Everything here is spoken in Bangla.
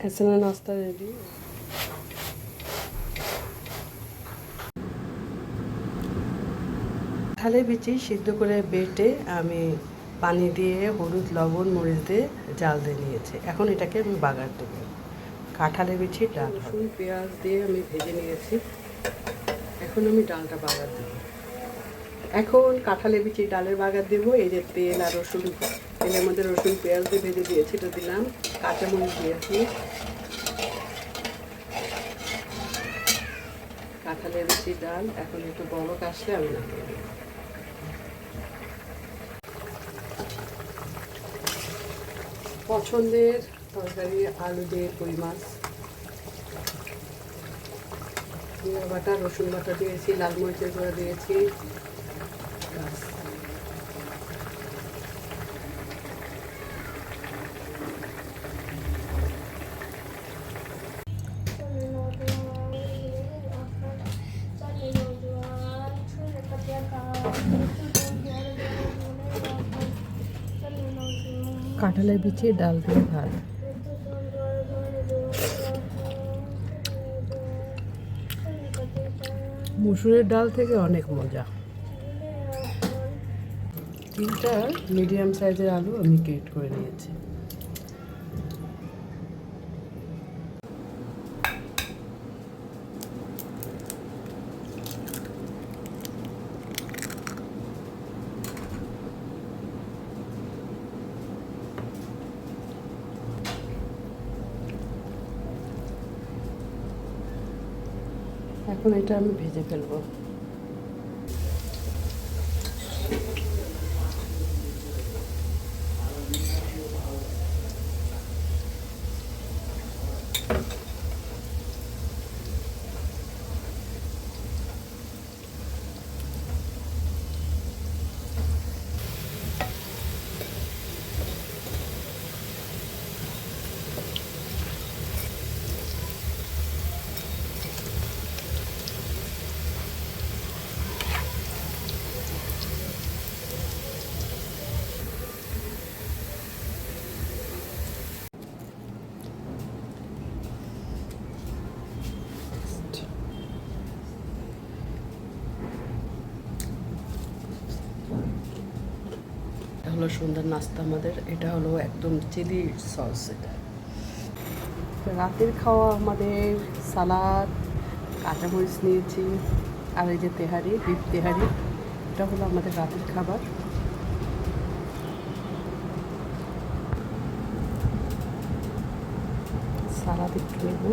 এসএনএ নাস্তা রেডি। কাঁঠালের বিচি সিদ্ধ করে বেটে আমি পানি দিয়ে হলুদ লবণ মরিচ দিয়ে জাল দিয়ে নিয়েছি। এখন এটাকে আমি বাগার দেবো। কাঁঠালের বিচি ডাল রসুন পেঁয়াজ দিয়ে আমি ভেজে নিয়েছি। এখন আমি ডালটা বাগার দেবো। এখন কাঁঠালের বিচি ডালের বাগার দেবো। এই যে তেল আর রসুন, তেলের মধ্যে রসুন পেঁয়াজ দিয়ে ভেজে দিয়েছি, এটা দিলাম। কাঁচামরিচ দিয়েছি। কাঁঠালের বিচি ডাল এখন একটু বলক আসলে আমি নামিয়ে দেব। পছন্দের তরকারি আলু দিয়ে কই মাছ, জিরা বাটা রসুন বাটা দিয়েছি, লাল মরিচের গুঁড়া দিয়েছি। কাঁঠালের বিচি ডাল দিয়ে ভাত। মুসুরের ডাল থেকে অনেক মজা। 3টা মিডিয়াম সাইজের আলু আমি গ্রেট করে নিয়েছি। এখন এটা আমি ভেজে ফেলবো। হলো সুন্দর নাস্তা আমাদের। এটা হলো একদম চিলি সস। এটা রাতের খাওয়া আমাদের সালাদ, কাঁচামরিচ নিয়েছি, আর এই যে তেহারি, বিফ তেহারি, এটা হলো আমাদের রাতের খাবার। সালাদ একটু নেব।